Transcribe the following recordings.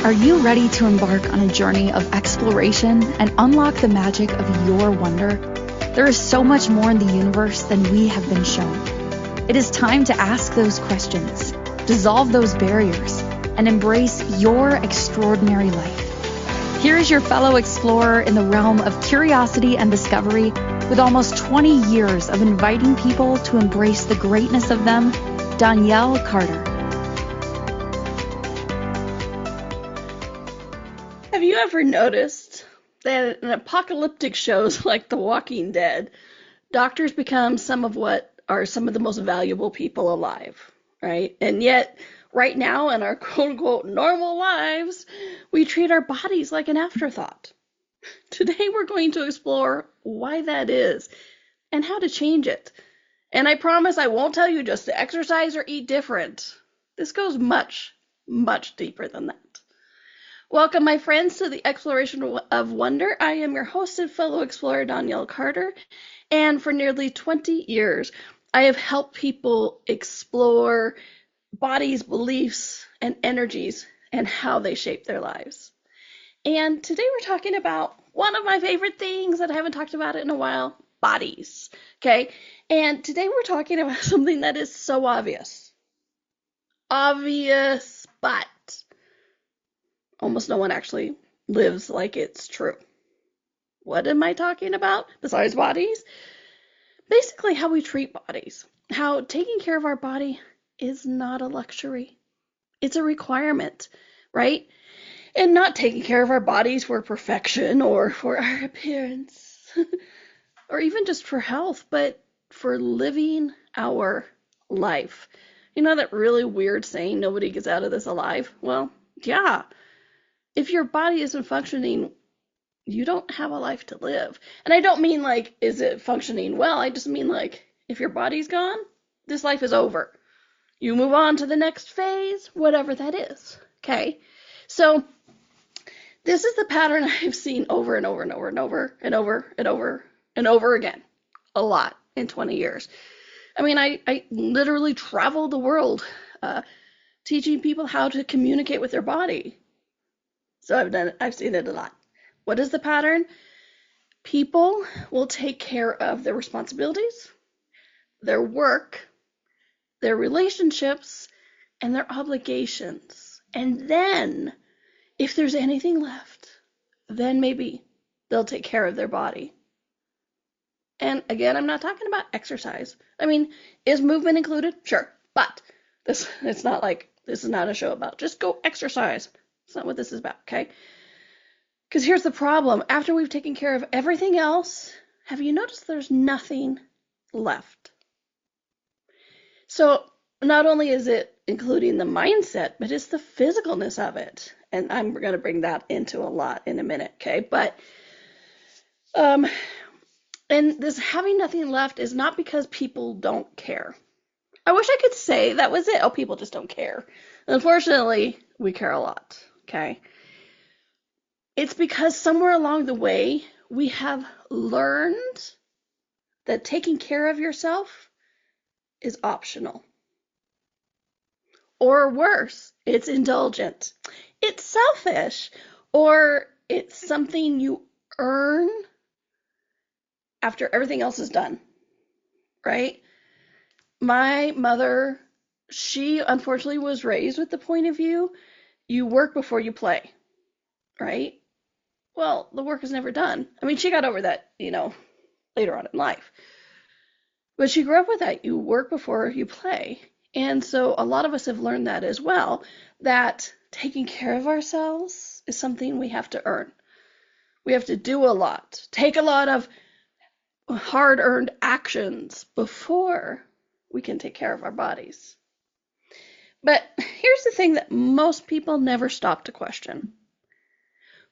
Are you ready to embark on a journey of exploration and unlock the magic of your wonder? There is so much more in the universe than we have been shown. It is time to ask those questions, dissolve those barriers, and embrace your extraordinary life. Here is your fellow explorer in the realm of curiosity and discovery, with almost 20 years of inviting people to embrace the greatness of them, Donnielle Carter. Have you ever noticed that in apocalyptic shows like The Walking Dead, doctors become some of the most valuable people alive, right? And yet, right now in our quote-unquote normal lives, we treat our bodies like an afterthought. Today we're going to explore why that is and how to change it. And I promise I won't tell you just to exercise or eat different. This goes much, much deeper than that. Welcome, my friends, to the Exploration of Wonder. I am your host and fellow explorer, Donnielle Carter, and for nearly 20 years, I have helped people explore bodies, beliefs, and energies and how they shape their lives. And today we're talking about one of my favorite things that I haven't talked about it in a while, bodies, okay? And today we're talking about something that is so obvious. Obvious, but almost no one actually lives like it's true. What am I talking about besides bodies? Basically, how we treat bodies. How taking care of our body is not a luxury. It's a requirement, right? And not taking care of our bodies for perfection or for our appearance or even just for health, but for living our life. You know that really weird saying, nobody gets out of this alive? Well, yeah. If your body isn't functioning, you don't have a life to live. And I don't mean like, is it functioning well? I just mean like, if your body's gone, this life is over. You move on to the next phase, whatever that is. Okay? So this is the pattern I've seen over and over and over and over and over and over and over again. A lot in 20 years. I mean, I literally travel the world teaching people how to communicate with their body. So I've seen it a lot. What is the pattern? People will take care of their responsibilities, their work, their relationships, and their obligations. And then, if there's anything left, then maybe they'll take care of their body. And again, I'm not talking about exercise. I mean, is movement included? Sure. But it's not like this is not a show about just go exercise. That's not what this is about, okay? Because here's the problem. After we've taken care of everything else, have you noticed there's nothing left? So not only is it including the mindset, but it's the physicalness of it. And I'm going to bring that into a lot in a minute, okay? But, and this having nothing left is not because people don't care. I wish I could say that was it. Oh, people just don't care. Unfortunately, we care a lot, okay? It's because somewhere along the way, we have learned that taking care of yourself is optional. Or worse, it's indulgent. It's selfish. Or it's something you earn after everything else is done, right? My mother, she unfortunately was raised with the point of view, you work before you play, right? Well, the work is never done. I mean, she got over that, later on in life. But she grew up with that. You work before you play. And so a lot of us have learned that as well, that taking care of ourselves is something we have to earn. We have to do a lot, take a lot of hard-earned actions before we can take care of our bodies. But here's the thing that most people never stop to question.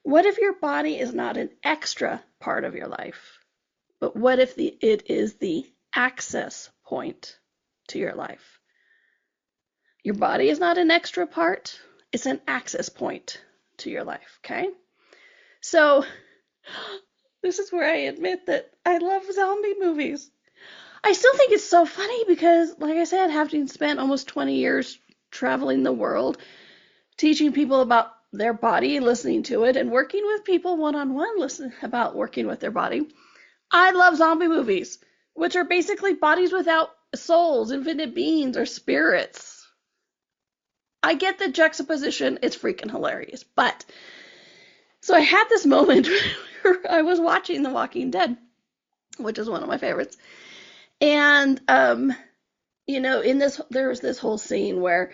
What if your body is not an extra part of your life, but what if it is the access point to your life? Your body is not an extra part, it's an access point to your life, okay? So, this is where I admit that I love zombie movies. I still think it's so funny because, like I said, having spent almost 20 years traveling the world, teaching people about their body, listening to it, and working with people one-on-one, listen about working with their body. I love zombie movies, which are basically bodies without souls, infinite beings, or spirits. I get the juxtaposition. It's freaking hilarious. But, so I had this moment where I was watching The Walking Dead, which is one of my favorites. And, there was this whole scene where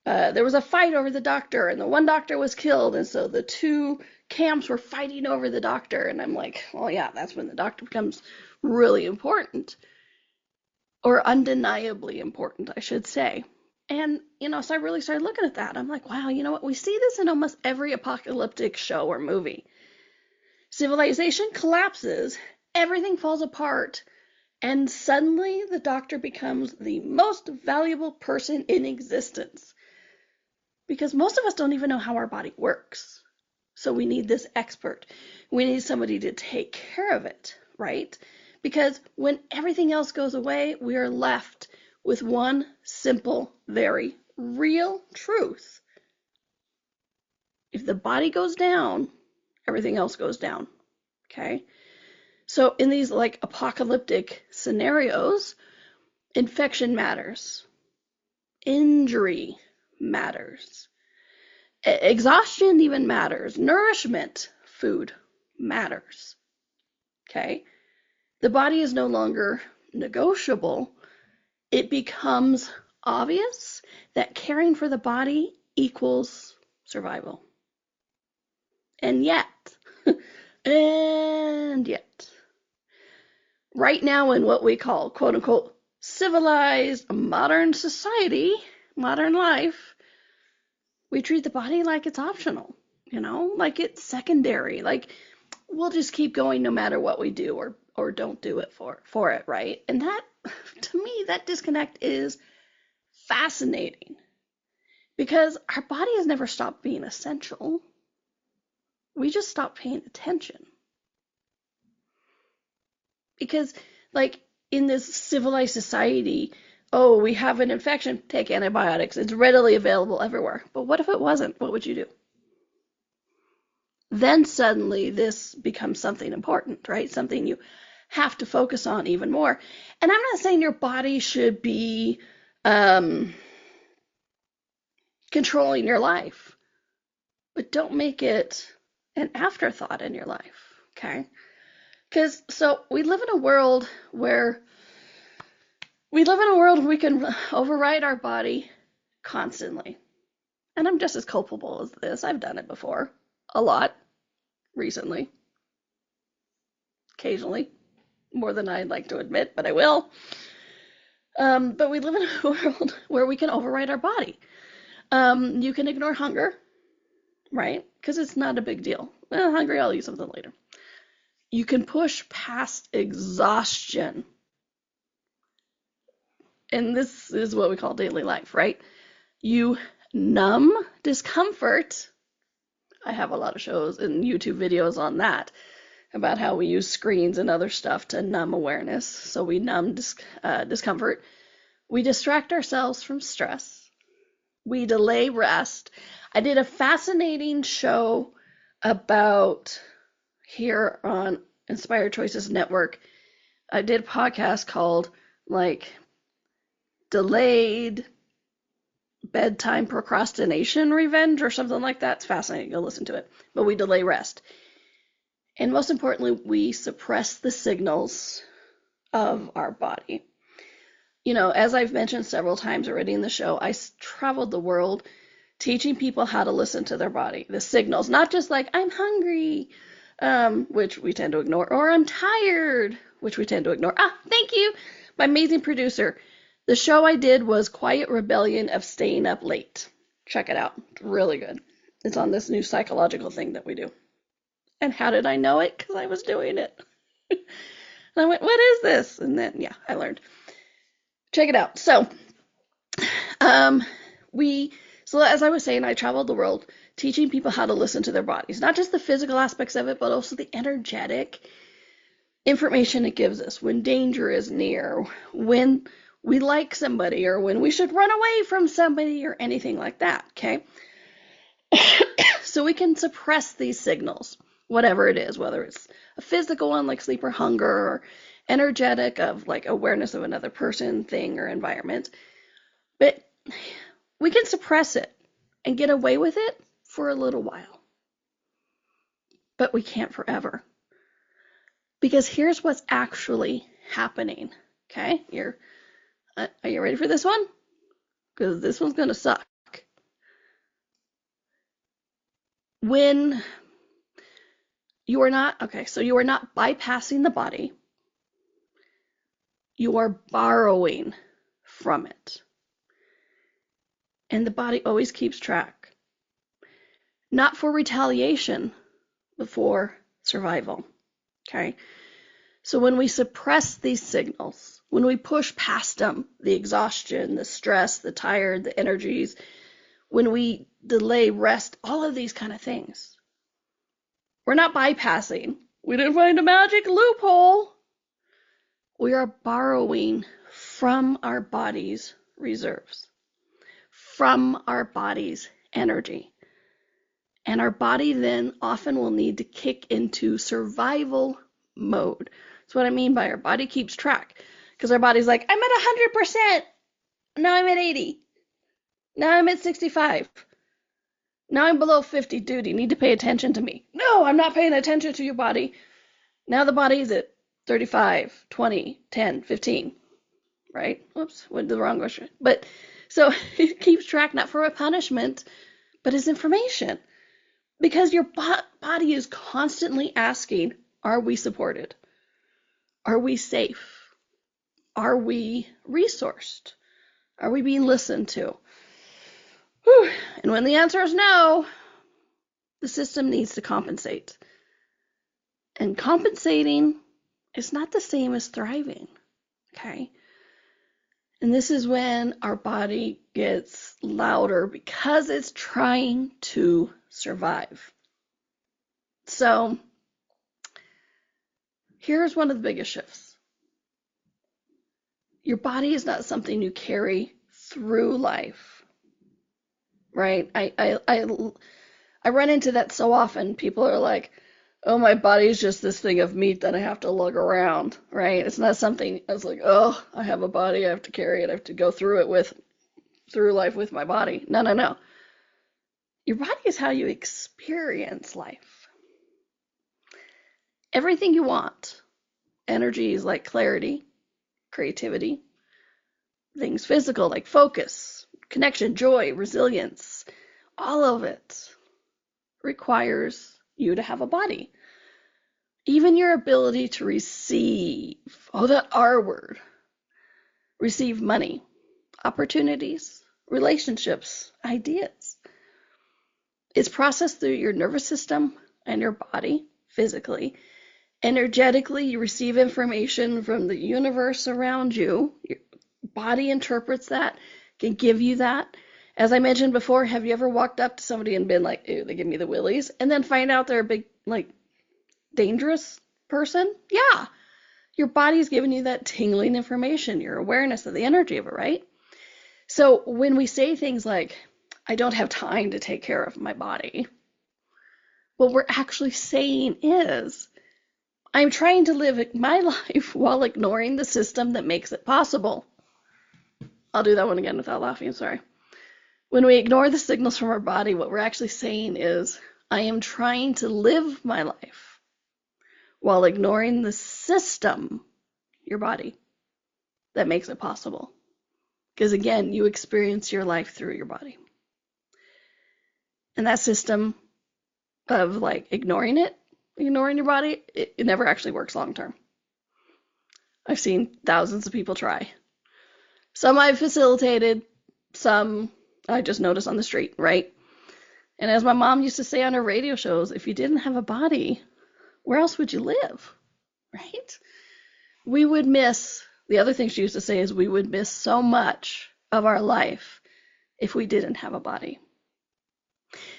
there was a fight over the doctor, and the one doctor was killed, and so the two camps were fighting over the doctor. And I'm like, well, yeah, that's when the doctor becomes really important, or undeniably important, I should say. And, so I really started looking at that. I'm like, wow, you know what? We see this in almost every apocalyptic show or movie. Civilization collapses, everything falls apart, and suddenly the doctor becomes the most valuable person in existence. Because most of us don't even know how our body works. So we need this expert. We need somebody to take care of it, right? Because when everything else goes away, we are left with one simple, very real truth. If the body goes down, everything else goes down, okay? So in these like apocalyptic scenarios, infection matters. Injury matters. Exhaustion even matters. Nourishment, food matters. Okay? The body is no longer negotiable. It becomes obvious that caring for the body equals survival. And yet, right now in what we call, quote unquote, civilized modern society, modern life, we treat the body like it's optional, like it's secondary, like we'll just keep going no matter what we do or don't do it for it, right? And that, to me, that disconnect is fascinating, because our body has never stopped being essential. We just stopped paying attention. Because, like, in this civilized society, oh, we have an infection, take antibiotics. It's readily available everywhere. But what if it wasn't? What would you do? Then suddenly this becomes something important, right? Something you have to focus on even more. And I'm not saying your body should be controlling your life, but don't make it an afterthought in your life, okay? Because we live in a world where we can override our body constantly. And I'm just as culpable as this. I've done it before. A lot. Recently. Occasionally. More than I'd like to admit, but I will. But we live in a world where we can override our body. You can ignore hunger, right? Because it's not a big deal. Well, hungry, I'll eat something later. You can push past exhaustion. And this is what we call daily life, right? You numb discomfort. I have a lot of shows and YouTube videos on that, about how we use screens and other stuff to numb awareness. So we numb discomfort. We distract ourselves from stress. We delay rest. I did a fascinating show about, here on Inspired Choices Network, I did a podcast called, like, Delayed Bedtime Procrastination Revenge or something like that. It's fascinating. Go listen to it. But we delay rest. And most importantly, we suppress the signals of our body. As I've mentioned several times already in the show, I traveled the world teaching people how to listen to their body, the signals, not just like, I'm hungry, which we tend to ignore, or I'm tired, which we tend to ignore. Thank you, my amazing producer. The show I did was Quiet Rebellion of Staying Up Late. Check it out. It's really good. It's on this new psychological thing that we do. And how did I know it? Because I was doing it. And I went, what is this? And then, I learned. Check it out. So as I was saying, I traveled the world teaching people how to listen to their bodies. Not just the physical aspects of it, but also the energetic information it gives us when danger is near, when we like somebody, or when we should run away from somebody, or anything like that, okay? So we can suppress these signals, whatever it is, whether it's a physical one like sleep or hunger, or energetic of like awareness of another person, thing, or environment. But we can suppress it and get away with it for a little while. But we can't forever. Because here's what's actually happening. Okay? Are you ready for this one? Because this one's going to suck. When you are not, okay, so you are not bypassing the body. You are borrowing from it. And the body always keeps track. Not for retaliation, but for survival. Okay? So when we suppress these signals, when we push past them, the exhaustion, the stress, the tired, the energies, when we delay rest, all of these kind of things, we're not bypassing. We didn't find a magic loophole. We are borrowing from our body's reserves, from our body's energy. And our body then often will need to kick into survival mode. That's what I mean by our body keeps track. Because our body's like, I'm at 100%. Now I'm at 80. Now I'm at 65. Now I'm below 50. Dude, you need to pay attention to me. No, I'm not paying attention to your body. Now the body's at 35, 20, 10, 15. Right? Oops, went to the wrong question. But so it keeps track not for a punishment, but as information. Because your body is constantly asking, are we supported? Are we safe? Are we resourced? Are we being listened to? Whew. And when the answer is no, the system needs to compensate. And compensating is not the same as thriving, okay? And this is when our body gets louder because it's trying to survive. So here's one of the biggest shifts. Your body is not something you carry through life, right? I run into that so often. People are like, oh, my body's just this thing of meat that I have to lug around, right? It's not something, it's like, oh, I have a body, I have to carry it, I have to go through life with my body. No. Your body is how you experience life. Everything you want. Energy is like clarity, creativity. Things physical like focus, connection, joy, resilience. All of it requires you to have a body. Even your ability to receive, that R word, receive money, opportunities, relationships, ideas. It's processed through your nervous system and your body physically. Energetically, you receive information from the universe around you. Your body interprets that, can give you that. As I mentioned before, have you ever walked up to somebody and been like, ew, they give me the willies, and then find out they're a big, dangerous person? Yeah. Your body's giving you that tingling information, your awareness of the energy of it, right? So when we say things like, I don't have time to take care of my body, what we're actually saying is, I'm trying to live my life while ignoring the system that makes it possible. I'll do that one again without laughing, sorry. When we ignore the signals from our body, what we're actually saying is, I am trying to live my life while ignoring the system, your body, that makes it possible. Because again, you experience your life through your body. And that system of ignoring your body, it never actually works long term. I've seen thousands of people try. Some I've facilitated, some I just noticed on the street, right? And as my mom used to say on her radio shows, if you didn't have a body, where else would you live, right? We would miss, the other thing she used to say is we would miss so much of our life if we didn't have a body.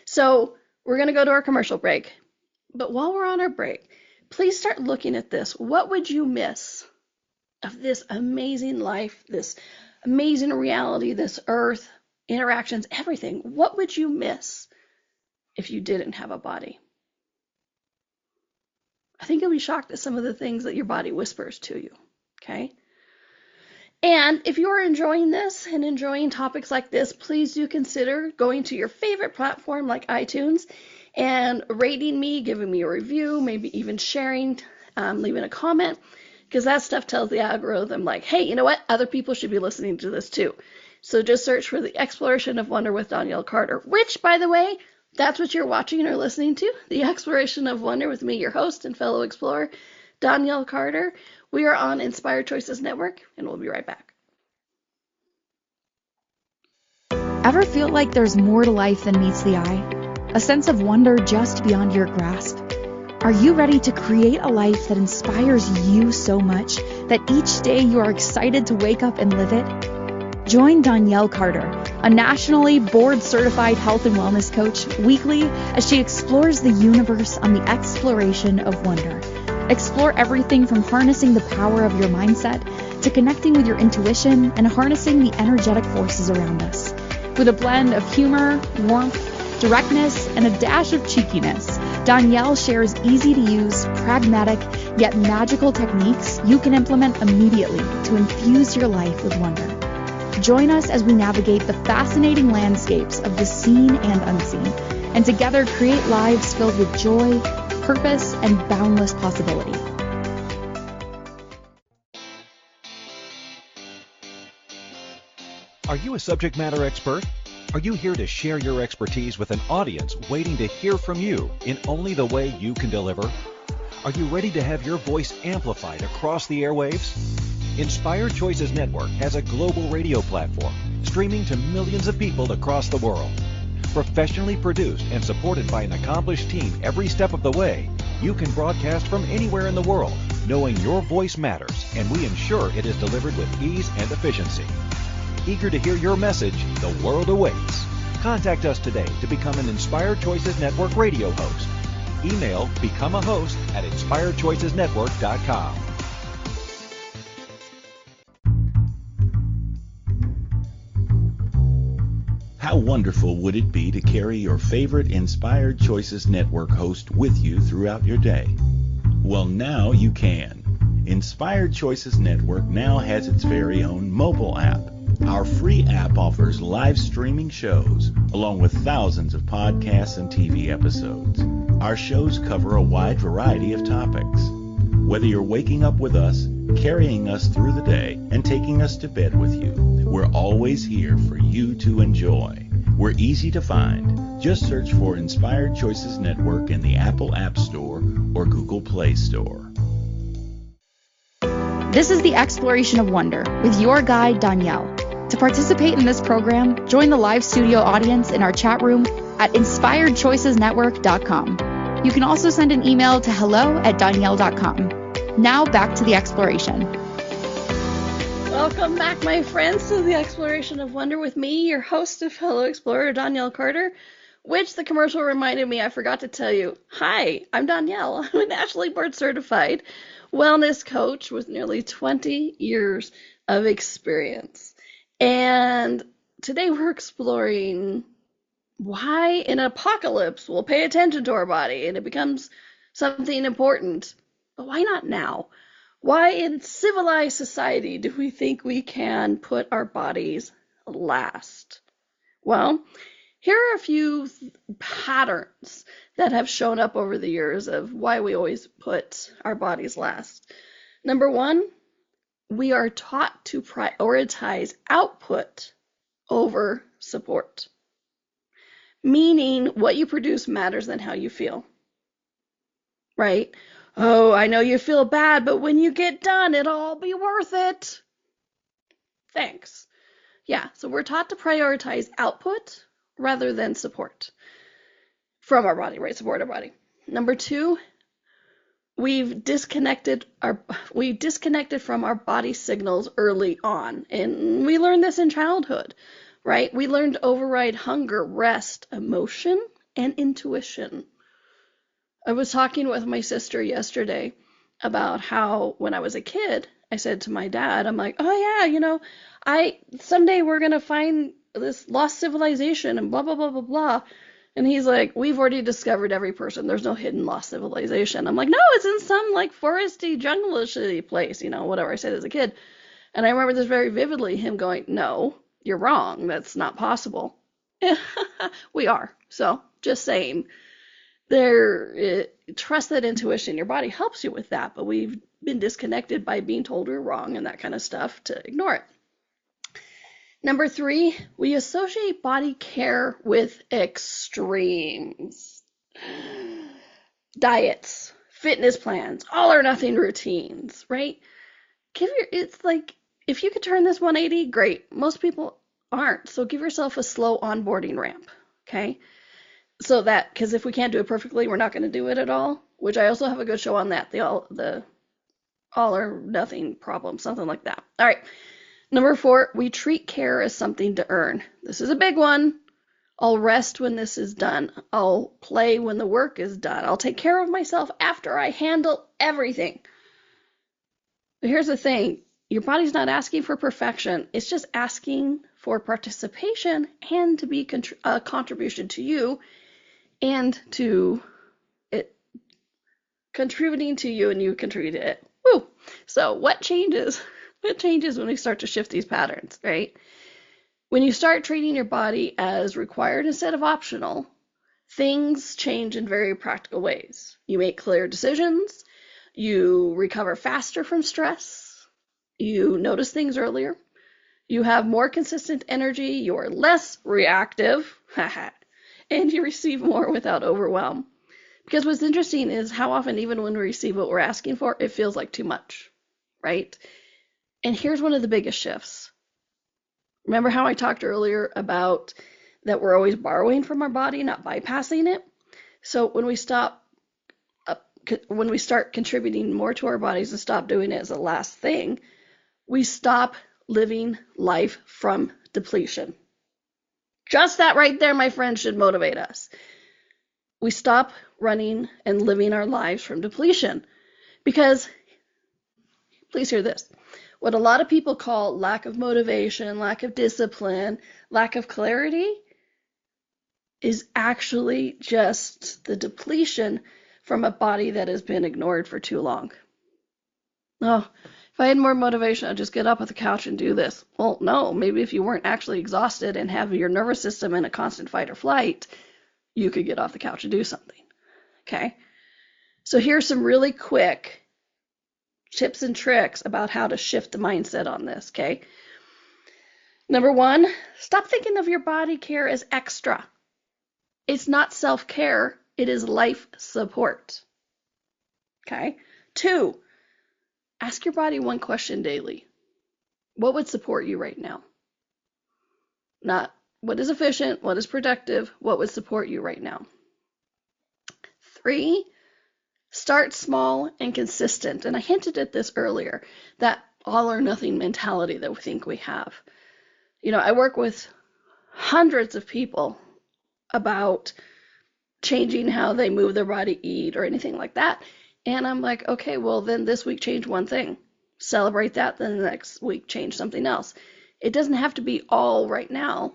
So we're going to go to our commercial break. But while we're on our break, please start looking at this. What would you miss of this amazing life, this amazing reality, this earth, interactions, everything? What would you miss if you didn't have a body. I think you'll be shocked at some of the things that your body whispers to you, okay? And if you're enjoying this and enjoying topics like this, please do consider going to your favorite platform like iTunes and rating me, giving me a review, maybe even sharing, leaving a comment, because that stuff tells the algorithm like, hey, you know what? Other people should be listening to this too. So just search for the Exploration of Wonder with Donnielle Carter, which, by the way, that's what you're watching or listening to, the Exploration of Wonder with me, your host and fellow explorer, Donnielle Carter. We are on Inspired Choices Network, and we'll be right back. Ever feel like there's more to life than meets the eye? A sense of wonder just beyond your grasp? Are you ready to create a life that inspires you so much that each day you are excited to wake up and live it? Join Donnielle Carter, a nationally board-certified health and wellness coach, weekly as she explores the universe on the exploration of wonder. Explore everything from harnessing the power of your mindset to connecting with your intuition and harnessing the energetic forces around us. With a blend of humor, warmth, directness, and a dash of cheekiness, Donnielle shares easy-to-use, pragmatic, yet magical techniques you can implement immediately to infuse your life with wonder. Join us as we navigate the fascinating landscapes of the seen and unseen, and together create lives filled with joy, purpose, and boundless possibility. Are you a subject matter expert? Are you here to share your expertise with an audience waiting to hear from you in only the way you can deliver? Are you ready to have your voice amplified across the airwaves? Inspired Choices Network has a global radio platform streaming to millions of people across the world. Professionally produced and supported by an accomplished team every step of the way, you can broadcast from anywhere in the world, knowing your voice matters, and we ensure it is delivered with ease and efficiency. Eager to hear your message, the world awaits. Contact us today to become an Inspired Choices Network radio host. Email becomeahost@inspiredchoicesnetwork.com. How wonderful would it be to carry your favorite Inspired Choices Network host with you throughout your day? Well, now you can. Inspired Choices Network now has its very own mobile app. Our free app offers live streaming shows, along with thousands of podcasts and TV episodes. Our shows cover a wide variety of topics. Whether you're waking up with us, carrying us through the day, and taking us to bed with you, we're always here for you to enjoy. We're easy to find. Just search for Inspired Choices Network in the Apple App Store or Google Play Store. This is the Exploration of Wonder with your guide, Donnielle. To participate in this program, join the live studio audience in our chat room at inspiredchoicesnetwork.com. You can also send an email to hello@donnielle.com. Now back to the exploration. Welcome back, my friends, to the Exploration of Wonder with me, your host and fellow explorer, Donnielle Carter, which the commercial reminded me I forgot to tell you. Hi, I'm Donnielle. I'm a nationally board certified wellness coach with nearly 20 years of experience. And today we're exploring why in an apocalypse we'll pay attention to our body and it becomes something important. But why not now? Why in civilized society do we think we can put our bodies last? Well, here are a few patterns that have shown up over the years of why we always put our bodies last. Number one, we are taught to prioritize output over support, meaning what you produce matters than how you feel, right? Oh, I know you feel bad, but when you get done, it'll all be worth it. Thanks. Yeah, so we're taught to prioritize output rather than support from our body, right? Support our body. Number two, we disconnected from our body signals early on. And we learned this in childhood, right? We learned to override hunger, rest, emotion, and intuition. I was talking with my sister yesterday about how when I was a kid, I said to my dad, I'm like, oh yeah, someday we're going to find this lost civilization and blah, blah, blah, blah, blah. And he's like, we've already discovered every person. There's no hidden lost civilization. I'm like, no, it's in some like foresty, jungle-ish place, whatever I said as a kid. And I remember this very vividly, him going, no, you're wrong. That's not possible. We are. So just saying, trust that intuition. Your body helps you with that, but we've been disconnected by being told we're wrong and that kind of stuff to ignore it. Number 3, we associate body care with extremes. Diets, fitness plans, all or nothing routines, right? It's like, if you could turn this 180, great. Most people aren't. So give yourself a slow onboarding ramp, okay? So that, because if we can't do it perfectly, we're not going to do it at all, which I also have a good show on that, the all or nothing problem, something like that. All right. Number 4, we treat care as something to earn. This is a big one. I'll rest when this is done. I'll play when the work is done. I'll take care of myself after I handle everything. But here's the thing. Your body's not asking for perfection. It's just asking for participation and to be a contribution to you and to it contributing to you and you contribute to it. Woo! So what changes? What changes when we start to shift these patterns, right? When you start treating your body as required instead of optional, things change in very practical ways. You make clear decisions. You recover faster from stress. You notice things earlier. You have more consistent energy. You're less reactive. And you receive more without overwhelm. Because what's interesting is how often, even when we receive what we're asking for, it feels like too much, right? And here's one of the biggest shifts. Remember how I talked earlier about that we're always borrowing from our body, not bypassing it? So when we start contributing more to our bodies and stop doing it as a last thing, we stop living life from depletion. Just that right there, my friend, should motivate us. We stop running and living our lives from depletion. Because, please hear this, what a lot of people call lack of motivation, lack of discipline, lack of clarity is actually just the depletion from a body that has been ignored for too long. Oh, if I had more motivation, I'd just get up off the couch and do this. Well, no, maybe if you weren't actually exhausted and have your nervous system in a constant fight or flight, you could get off the couch and do something. Okay? So here's some really quick tips and tricks about how to shift the mindset on this, okay? Number 1, stop thinking of your body care as extra. It's not self-care, it is life support. Okay? 2, ask your body one question daily. What would support you right now? Not what is efficient, what is productive, what would support you right now? 3, start small and consistent. And I hinted at this earlier, that all or nothing mentality that we think we have. I work with hundreds of people about changing how they move their body, eat, or anything like that. And I'm like, okay, well, then this week change one thing. Celebrate that, then the next week change something else. It doesn't have to be all right now.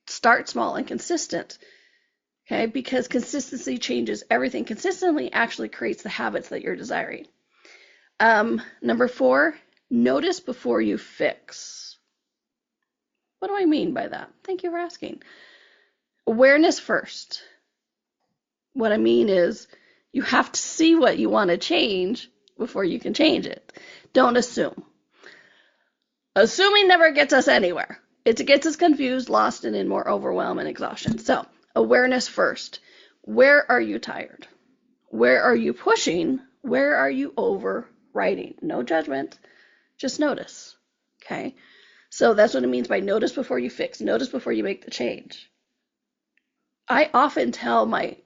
Start small and consistent. Okay, because consistency changes everything. Consistently actually creates the habits that you're desiring. Number 4, notice before you fix. What do I mean by that? Thank you for asking. Awareness first. What I mean is you have to see what you want to change before you can change it. Don't assume. Assuming never gets us anywhere. It gets us confused, lost, and in more overwhelm and exhaustion. So, awareness first. Where are you tired? Where are you pushing? Where are you overriding? No judgment, just notice. Okay? So that's what it means by notice before you fix. Notice before you make the change. I often tell my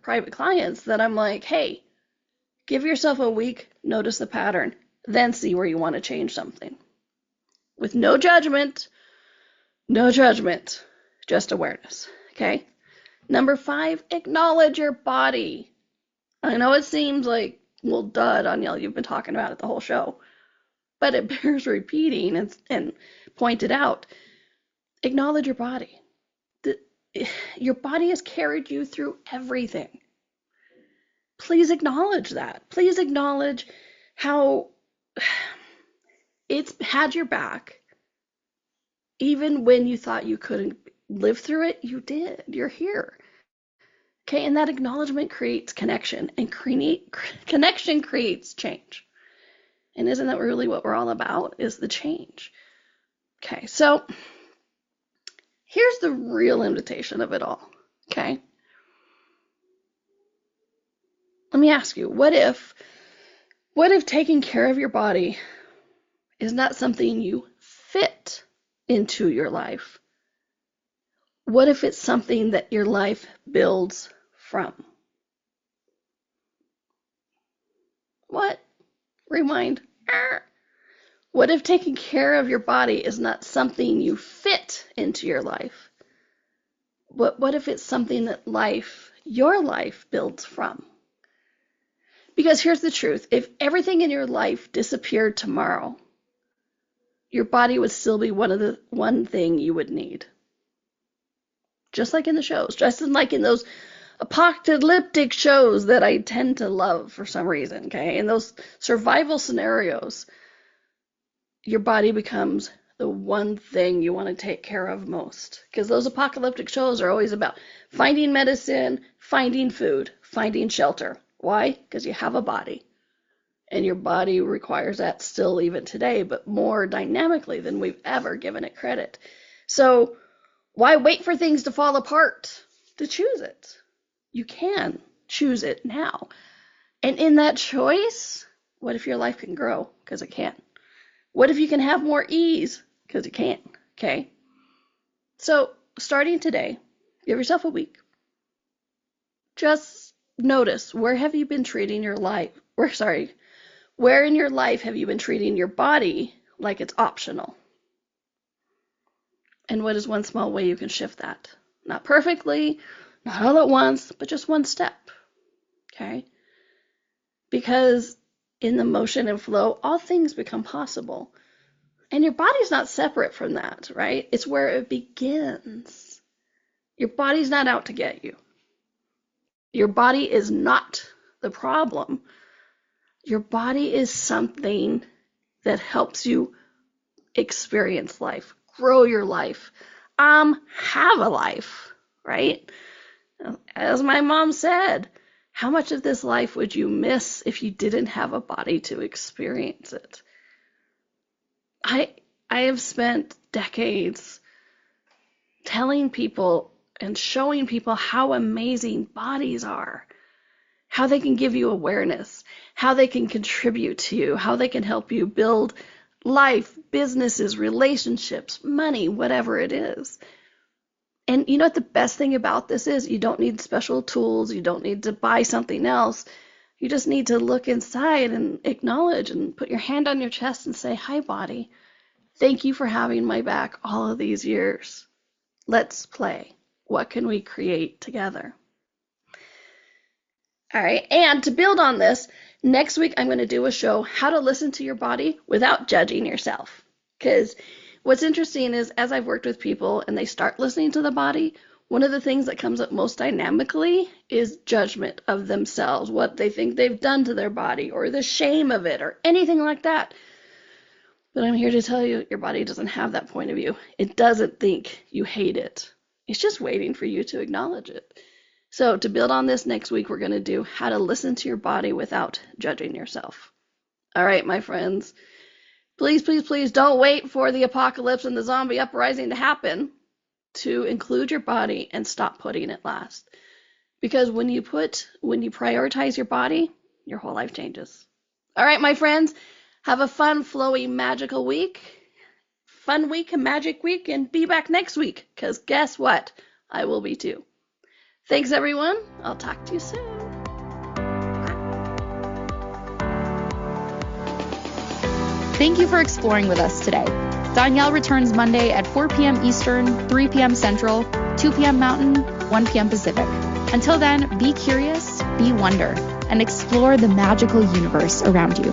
private clients that I'm like, hey, give yourself a week, notice the pattern, then see where you want to change something. With no judgment, just awareness. Okay? Number 5, acknowledge your body. I know it seems like, well, duh, Donnielle, you've been talking about it the whole show. But it bears repeating and pointed out. Acknowledge your body. your body has carried you through everything. Please acknowledge that. Please acknowledge how it's had your back. Even when you thought you couldn't live through it, you did. You're here. Okay, and that acknowledgement creates connection, and connection creates change. And isn't that really what we're all about, is the change? Okay, so here's the real invitation of it all, okay? Let me ask you, what if taking care of your body is not something you fit into your life? What if it's something that your life builds from? What? Rewind. What if taking care of your body is not something you fit into your life? What if it's something that your life builds from? Because here's the truth. If everything in your life disappeared tomorrow, your body would still be one thing you would need. Just like in the shows, just like in those apocalyptic shows that I tend to love for some reason, okay? In those survival scenarios, your body becomes the one thing you want to take care of most. Because those apocalyptic shows are always about finding medicine, finding food, finding shelter. Why? Because you have a body. And your body requires that still even today, but more dynamically than we've ever given it credit. So why wait for things to fall apart to choose it? You can choose it now. And in that choice, what if your life can grow? Because it can. What if you can have more ease? Because it can. Okay? So starting today, give yourself a week. Just notice, where have you been treating your life? Where in your life have you been treating your body like it's optional? And what is one small way you can shift that? Not perfectly, not all at once, but just one step. Okay? Because in the motion and flow, all things become possible. And your body's not separate from that, right? It's where it begins. Your body's not out to get you. Your body is not the problem. Your body is something that helps you experience life, grow your life, have a life, right? As my mom said, how much of this life would you miss if you didn't have a body to experience it? I have spent decades telling people and showing people how amazing bodies are, how they can give you awareness, how they can contribute to you, how they can help you build life, businesses, relationships, money, whatever it is. And you know what the best thing about this is? You don't need special tools. You don't need to buy something else. You just need to look inside and acknowledge and put your hand on your chest and say, hi, body. Thank you for having my back all of these years. Let's play. What can we create together? All right, and to build on this, next week I'm going to do a show, how to listen to your body without judging yourself. Because what's interesting is, as I've worked with people and they start listening to the body, one of the things that comes up most dynamically is judgment of themselves, what they think they've done to their body, or the shame of it, or anything like that. But I'm here to tell you, your body doesn't have that point of view. It doesn't think you hate it. It's just waiting for you to acknowledge it. So to build on this, next week we're going to do how to listen to your body without judging yourself. All right, my friends. Please, please, please don't wait for the apocalypse and the zombie uprising to happen to include your body and stop putting it last. Because when you prioritize your body, your whole life changes. All right, my friends, have a fun, flowy, magical week. Fun week, a magic week, and be back next week. Because guess what? I will be too. Thanks, everyone. I'll talk to you soon. Thank you for exploring with us today. Donnielle returns Monday at 4 p.m. Eastern, 3 p.m. Central, 2 p.m. Mountain, 1 p.m. Pacific. Until then, be curious, be wonder, and explore the magical universe around you.